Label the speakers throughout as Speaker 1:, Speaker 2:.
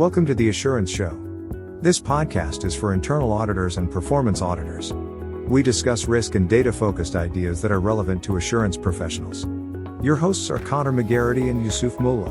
Speaker 1: Welcome to the Assurance Show. This podcast is for internal auditors and performance auditors. We discuss risk and data-focused ideas that are relevant to assurance professionals. Your hosts are Connor McGarity and Yusuf Mullah.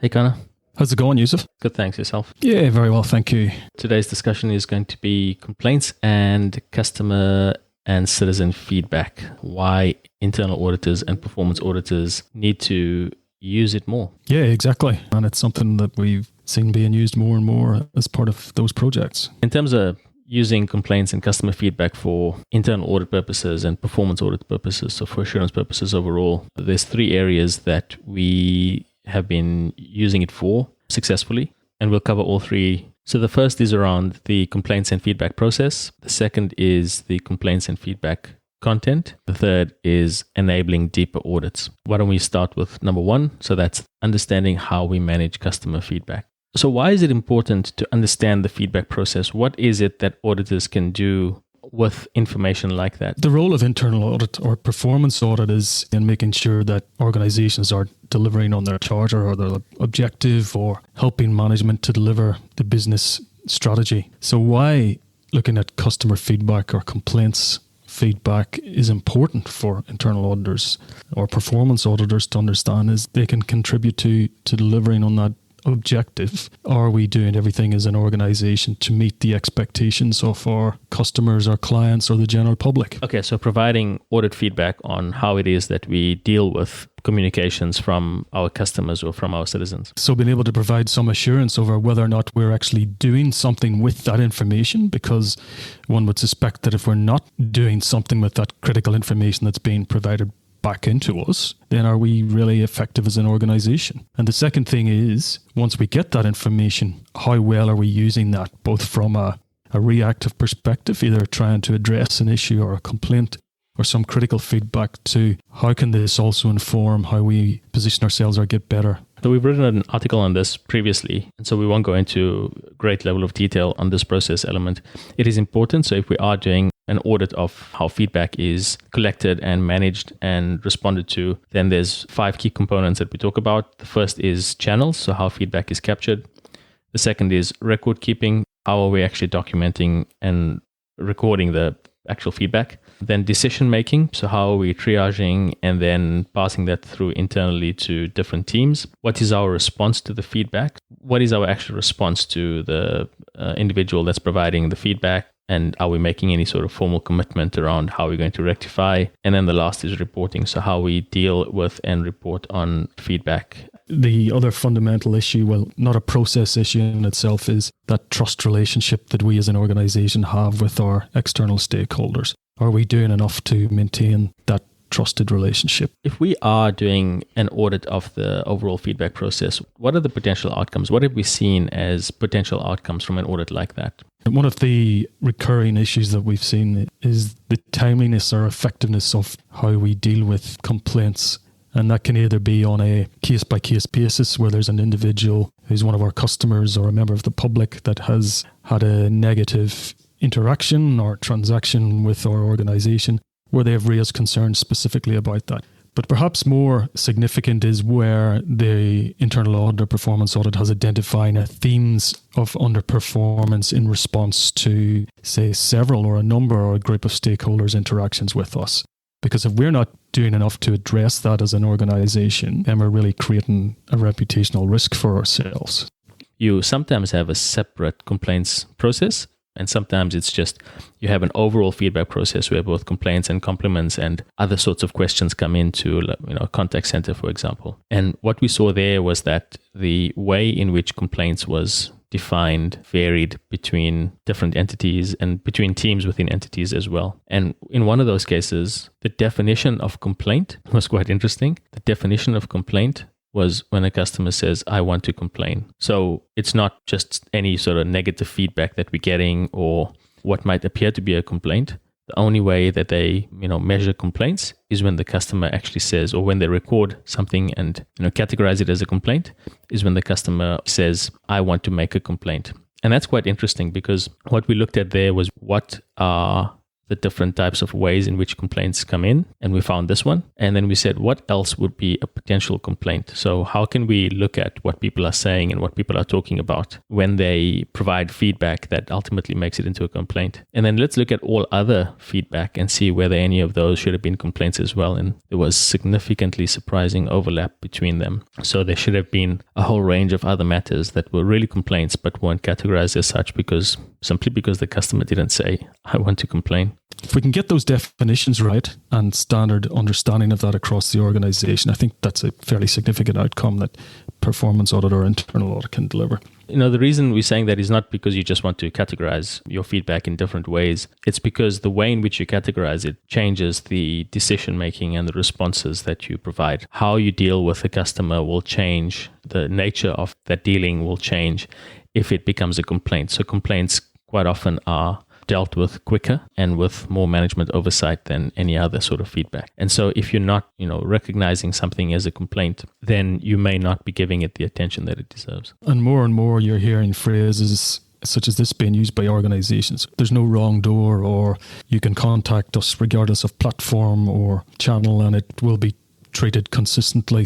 Speaker 2: Hey Connor.
Speaker 3: How's it going, Yusuf?
Speaker 2: Good, thanks. Yourself?
Speaker 3: Yeah, very well, thank you.
Speaker 2: Today's discussion is going to be complaints and customer and citizen feedback. Why internal auditors and performance auditors need to use it more.
Speaker 3: Yeah, exactly. And it's something that we've seen being used more and more as part of those projects.
Speaker 2: In terms of using complaints and customer feedback for internal audit purposes and performance audit purposes, so for assurance purposes overall, there's three areas that we have been using it for successfully, and we'll cover all three. So the first is around the complaints and feedback process. The second is the complaints and feedback content. The third is enabling deeper audits. Why don't we start with number one? So that's understanding how we manage customer feedback. So why is it important to understand the feedback process? What is it that auditors can do with information like that?
Speaker 3: The role of internal audit or performance audit is in making sure that organizations are delivering on their charter or their objective, or helping management to deliver the business strategy. So why looking at customer feedback or complaints feedback is important for internal auditors or performance auditors to understand is they can contribute to delivering on that objective. Are we doing everything as an organization to meet the expectations of our customers, our clients, or the general public?
Speaker 2: Okay, so providing audit feedback on how it is that we deal with communications from our customers or from our citizens.
Speaker 3: So being able to provide some assurance over whether or not we're actually doing something with that information, because one would suspect that if we're not doing something with that critical information that's being provided back into us, then are we really effective as an organization? And the second thing is, once we get that information, how well are we using that, both from a reactive perspective, either trying to address an issue or a complaint, or some critical feedback to how can this also inform how we position ourselves or get better?
Speaker 2: So we've written an article on this previously, and so we won't go into great level of detail on this process element. It is important, so if we are doing an audit of how feedback is collected and managed and responded to, then there's 5 key components that we talk about. The first is channels, so how feedback is captured. The second is record keeping. How are we actually documenting and recording the actual feedback? Then decision making, so how are we triaging and then passing that through internally to different teams? What is our response to the feedback? What is our actual response to the individual that's providing the feedback? And are we making any sort of formal commitment around how we're going to rectify? And then the last is reporting, so how we deal with and report on feedback.
Speaker 3: The other fundamental issue, well, not a process issue in itself, is that trust relationship that we as an organization have with our external stakeholders. Are we doing enough to maintain that trusted relationship?
Speaker 2: If we are doing an audit of the overall feedback process, what are the potential outcomes? What have we seen as potential outcomes from an audit like that?
Speaker 3: One of the recurring issues that we've seen is the timeliness or effectiveness of how we deal with complaints. And that can either be on a case-by-case basis where there's an individual who's one of our customers or a member of the public that has had a negative interaction or transaction with our organization, where they have raised concerns specifically about that. But perhaps more significant is where the internal audit or performance audit has identified themes of underperformance in response to, say, several or a number or a group of stakeholders' interactions with us. Because if we're not doing enough to address that as an organization, then we're really creating a reputational risk for ourselves.
Speaker 2: You sometimes have a separate complaints process, and sometimes it's just you have an overall feedback process where both complaints and compliments and other sorts of questions come into, a contact center, for example. And what we saw there was that the way in which complaints was defined varied between different entities and between teams within entities as well. And in one of those cases, the definition of complaint was quite interesting. The definition of complaint was when a customer says, I want to complain. So it's not just any sort of negative feedback that we're getting or what might appear to be a complaint. The only way that they, measure complaints is when the customer actually says, or when they record something and, categorize it as a complaint, is when the customer says, I want to make a complaint. And that's quite interesting because what we looked at there was what are the different types of ways in which complaints come in, and we found this one. And then we said, what else would be a potential complaint? So how can we look at what people are saying and what people are talking about when they provide feedback that ultimately makes it into a complaint? And then let's look at all other feedback and see whether any of those should have been complaints as well. And there was significantly surprising overlap between them. So there should have been a whole range of other matters that were really complaints but weren't categorized as such simply because the customer didn't say, I want to complain.
Speaker 3: If we can get those definitions right and standard understanding of that across the organization, I think that's a fairly significant outcome that performance audit or internal audit can deliver.
Speaker 2: The reason we're saying that is not because you just want to categorize your feedback in different ways. It's because the way in which you categorize it changes the decision making and the responses that you provide. How you deal with the customer will change. The nature of that dealing will change if it becomes a complaint. So complaints quite often are dealt with quicker and with more management oversight than any other sort of feedback. And so if you're not, recognizing something as a complaint, then you may not be giving it the attention that it deserves.
Speaker 3: And more you're hearing phrases such as this being used by organizations. There's no wrong door, or you can contact us regardless of platform or channel and it will be treated consistently.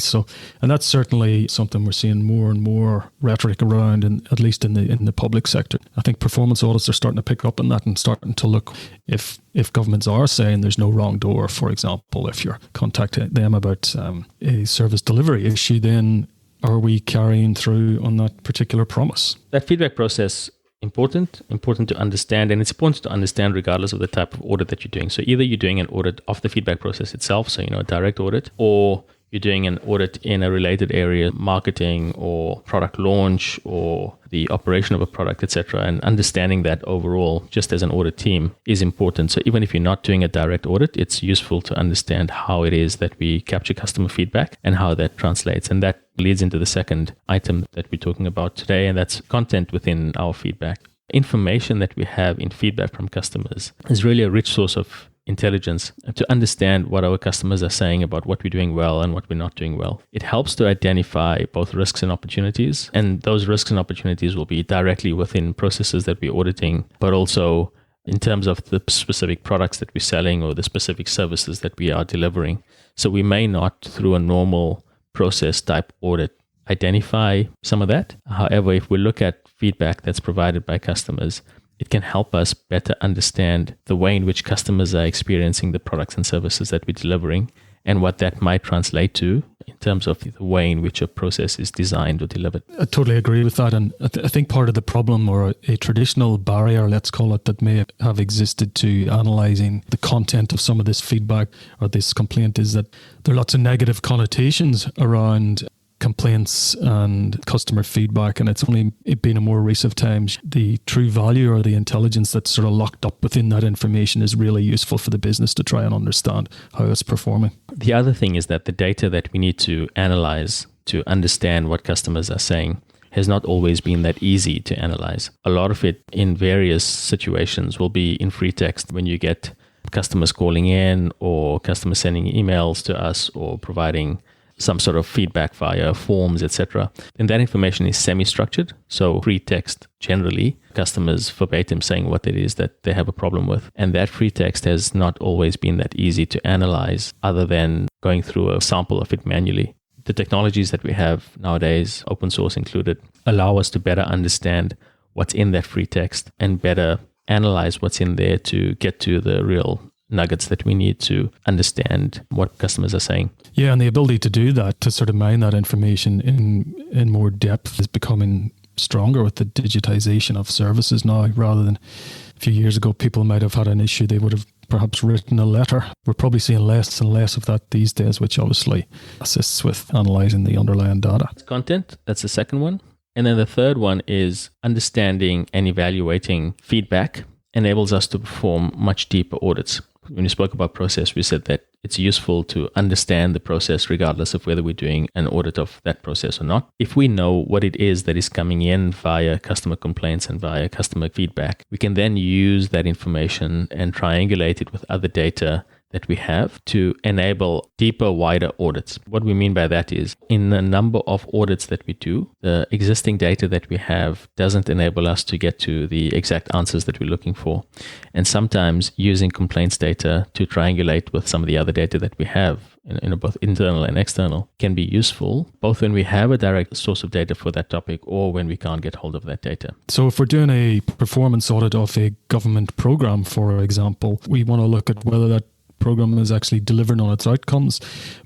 Speaker 3: And that's certainly something we're seeing more and more rhetoric around, at least in the public sector. I think performance audits are starting to pick up on that and starting to look if governments are saying there's no wrong door, for example, if you're contacting them about a service delivery issue, then are we carrying through on that particular promise?
Speaker 2: That feedback process important to understand, and it's important to understand regardless of the type of audit that you're doing. So either you're doing an audit of the feedback process itself, so a direct audit, or you're doing an audit in a related area, marketing or product launch or the operation of a product, etc. And understanding that overall, just as an audit team, is important. So even if you're not doing a direct audit, it's useful to understand how it is that we capture customer feedback and how that translates. And that leads into the second item that we're talking about today, and that's content within our feedback. Information that we have in feedback from customers is really a rich source of intelligence to understand what our customers are saying about what we're doing well and what we're not doing well. It helps to identify both risks and opportunities, and those risks and opportunities will be directly within processes that we're auditing, but also in terms of the specific products that we're selling or the specific services that we are delivering. So we may not, through a normal process type audit, identify some of that. However, if we look at feedback that's provided by customers, it can help us better understand the way in which customers are experiencing the products and services that we're delivering and what that might translate to in terms of the way in which a process is designed or delivered.
Speaker 3: I totally agree with that. And I think part of the problem, or a traditional barrier, let's call it, that may have existed to analysing the content of some of this feedback or this complaint is that there are lots of negative connotations around complaints and customer feedback, and it's only been in more recent times the true value or the intelligence that's sort of locked up within that information is really useful for the business to try and understand how it's performing.
Speaker 2: The other thing is that the data that we need to analyze to understand what customers are saying has not always been that easy to analyze. A lot of it in various situations will be in free text when you get customers calling in or customers sending emails to us or providing some sort of feedback via forms, etc. And that information is semi-structured. So free text, generally, customers verbatim saying what it is that they have a problem with. And that free text has not always been that easy to analyze other than going through a sample of it manually. The technologies that we have nowadays, open source included, allow us to better understand what's in that free text and better analyze what's in there to get to the real nuggets that we need to understand what customers are saying.
Speaker 3: Yeah, and the ability to do that, to sort of mine that information in more depth, is becoming stronger with the digitization of services now, rather than a few years ago people might have had an issue, they would have perhaps written a letter. We're probably seeing less and less of that these days, which obviously assists with analyzing the underlying data.
Speaker 2: Content, that's the second one. And then the third one is understanding and evaluating feedback enables us to perform much deeper audits. When we spoke about process, we said that it's useful to understand the process regardless of whether we're doing an audit of that process or not. If we know what it is that is coming in via customer complaints and via customer feedback, we can then use that information and triangulate it with other data that we have to enable deeper, wider audits. What we mean by that is in the number of audits that we do, the existing data that we have doesn't enable us to get to the exact answers that we're looking for. And sometimes using complaints data to triangulate with some of the other data that we have, both internal and external, can be useful, both when we have a direct source of data for that topic or when we can't get hold of that data.
Speaker 3: So if we're doing a performance audit of a government program, for example, we want to look at whether that program is actually delivering on its outcomes.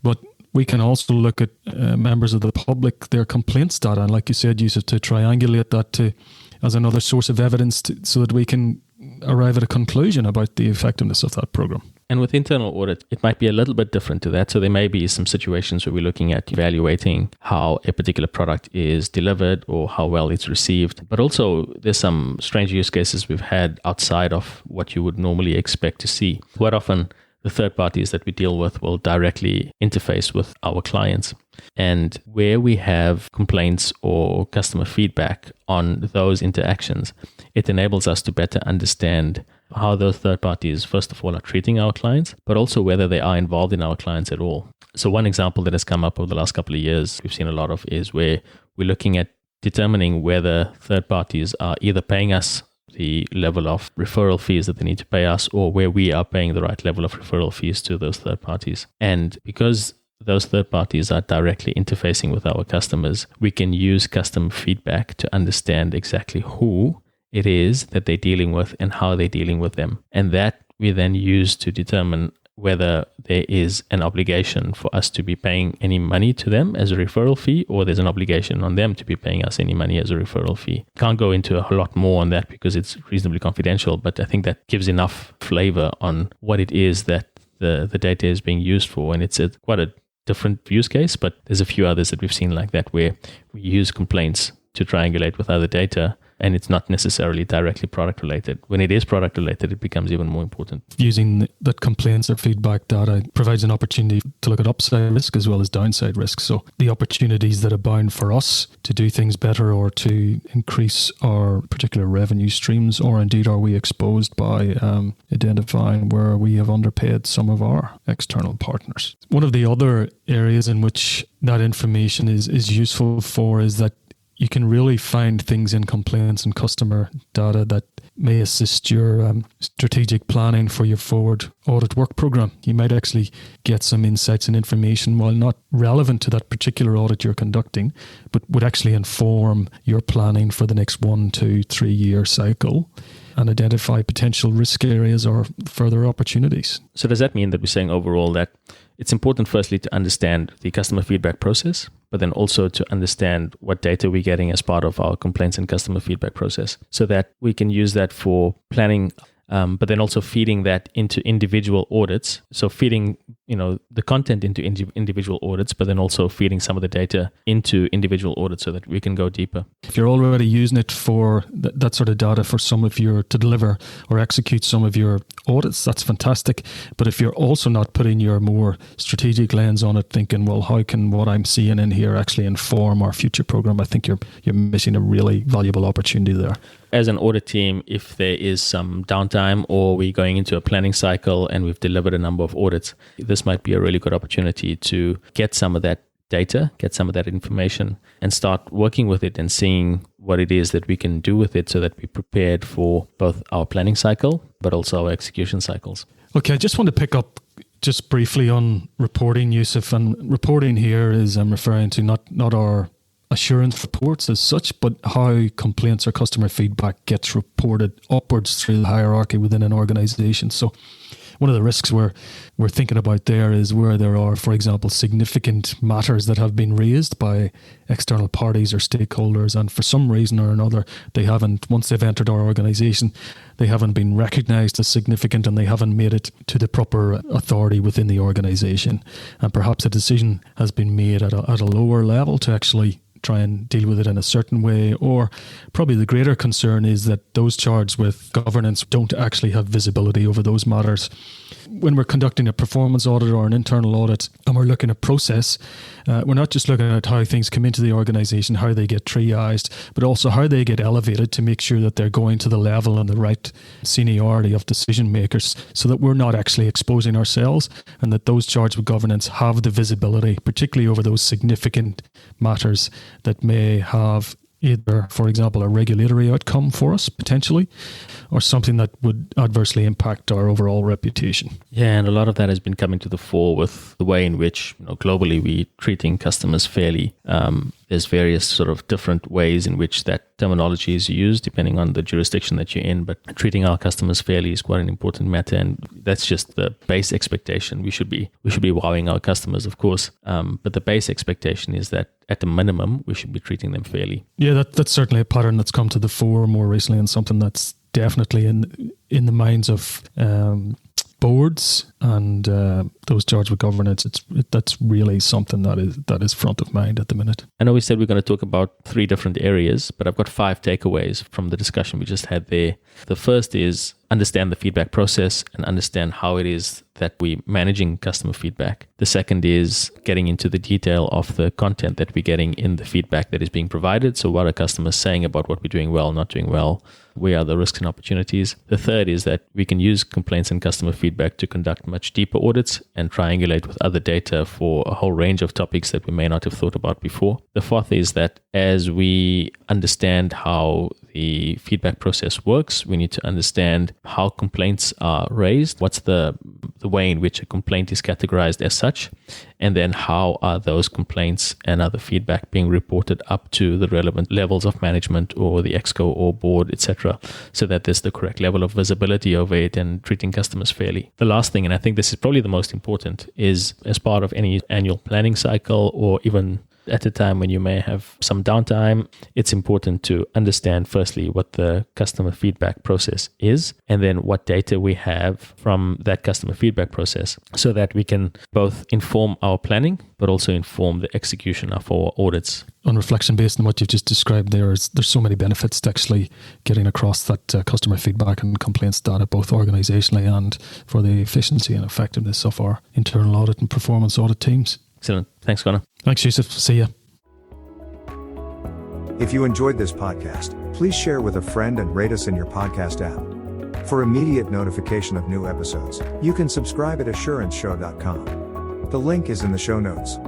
Speaker 3: But we can also look at members of the public, their complaints data, and like you said, use it to triangulate that as another source of evidence so that we can arrive at a conclusion about the effectiveness of that program.
Speaker 2: And with internal audit, it might be a little bit different to that. So there may be some situations where we're looking at evaluating how a particular product is delivered or how well it's received. But also there's some strange use cases we've had outside of what you would normally expect to see. Quite often, the third parties that we deal with will directly interface with our clients. And where we have complaints or customer feedback on those interactions, it enables us to better understand how those third parties, first of all, are treating our clients, but also whether they are involved in our clients at all. So one example that has come up over the last couple of years, we've seen a lot of, is where we're looking at determining whether third parties are either paying us the level of referral fees that they need to pay us, or where we are paying the right level of referral fees to those third parties. And because those third parties are directly interfacing with our customers, we can use customer feedback to understand exactly who it is that they're dealing with and how they're dealing with them. And that we then use to determine whether there is an obligation for us to be paying any money to them as a referral fee, or there's an obligation on them to be paying us any money as a referral fee. Can't go into a lot more on that because it's reasonably confidential, but I think that gives enough flavor on what it is that the data is being used for. And it's quite a different use case, but there's a few others that we've seen like that where we use complaints to triangulate with other data, and it's not necessarily directly product related. When it is product related, it becomes even more important.
Speaker 3: Using that complaints or feedback data provides an opportunity to look at upside risk as well as downside risk. So the opportunities that abound for us to do things better or to increase our particular revenue streams, or indeed are we exposed by identifying where we have underpaid some of our external partners. One of the other areas in which that information is useful for is that you can really find things in complaints and customer data that may assist your strategic planning for your forward audit work program. You might actually get some insights and information, while not relevant to that particular audit you're conducting, but would actually inform your planning for the next 1, 2, 3 year cycle and identify potential risk areas or further opportunities.
Speaker 2: So does that mean that we're saying overall that it's important firstly to understand the customer feedback process, but then also to understand what data we're getting as part of our complaints and customer feedback process, so that we can use that for planning, but then also feeding that into individual audits. So feeding, the content into individual audits, but then also feeding some of the data into individual audits so that we can go deeper.
Speaker 3: If you're already using it for that sort of data for to deliver or execute some of your audits, that's fantastic. But if you're also not putting your more strategic lens on it, thinking, well, how can what I'm seeing in here actually inform our future program? I think you're missing a really valuable opportunity there.
Speaker 2: As an audit team, if there is some downtime or we're going into a planning cycle and we've delivered a number of audits, this might be a really good opportunity to get some of that data, get some of that information, and start working with it and seeing what it is that we can do with it so that we're prepared for both our planning cycle, but also our execution cycles.
Speaker 3: Okay, I just want to pick up just briefly on reporting, Yusuf. And reporting here is I'm referring to not our assurance reports as such, but how complaints or customer feedback gets reported upwards through the hierarchy within an organization. So one of the risks we're thinking about there is where there are, for example, significant matters that have been raised by external parties or stakeholders, and for some reason or another, once they've entered our organization, they haven't been recognized as significant and they haven't made it to the proper authority within the organization. And perhaps a decision has been made at a lower level to actually try and deal with it in a certain way. Or probably the greater concern is that those charged with governance don't actually have visibility over those matters. When we're conducting a performance audit or an internal audit and we're looking at process, we're not just looking at how things come into the organisation, how they get triaged, but also how they get elevated to make sure that they're going to the level and the right seniority of decision makers, so that we're not actually exposing ourselves, and that those charged with governance have the visibility, particularly over those significant matters that may have either, for example, a regulatory outcome for us potentially, or something that would adversely impact our overall reputation.
Speaker 2: Yeah, and a lot of that has been coming to the fore with the way in which, globally we're treating customers fairly. There's various sort of different ways in which that terminology is used depending on the jurisdiction that you're in, but treating our customers fairly is quite an important matter, and that's just the base expectation. We should be wowing our customers, of course, but the base expectation is that at a minimum we should be treating them fairly.
Speaker 3: Yeah, that's certainly a pattern that's come to the fore more recently, and something that's definitely in the minds of boards and those charged with governance. That's really something that is front of mind at the minute.
Speaker 2: I know we said we're going to talk about 3 different areas, but I've got 5 takeaways from the discussion we just had there. The first is understand the feedback process and understand how it is that we're managing customer feedback. The second is getting into the detail of the content that we're getting in the feedback that is being provided. So what are customers saying about what we're doing well, not doing well? Where are the risks and opportunities? The third is that we can use complaints and customer feedback to conduct much deeper audits and triangulate with other data for a whole range of topics that we may not have thought about before. The fourth is that as we understand how the feedback process works, we need to understand how complaints are raised, what's the way in which a complaint is categorized as such, and then how are those complaints and other feedback being reported up to the relevant levels of management or the exco or board, etc., so that there's the correct level of visibility over it and treating customers fairly. The last thing, and I think this is probably the most important, is as part of any annual planning cycle, or even at a time when you may have some downtime, it's important to understand firstly what the customer feedback process is, and then what data we have from that customer feedback process, so that we can both inform our planning but also inform the execution of our audits.
Speaker 3: On reflection, based on what you've just described, there's so many benefits to actually getting across that customer feedback and complaints data, both organisationally and for the efficiency and effectiveness of our internal audit and performance audit teams.
Speaker 2: Excellent. Thanks, Connor.
Speaker 3: Thanks, Yusuf. See ya.
Speaker 1: If you enjoyed this podcast, please share with a friend and rate us in your podcast app. For immediate notification of new episodes, you can subscribe at assuranceshow.com. The link is in the show notes.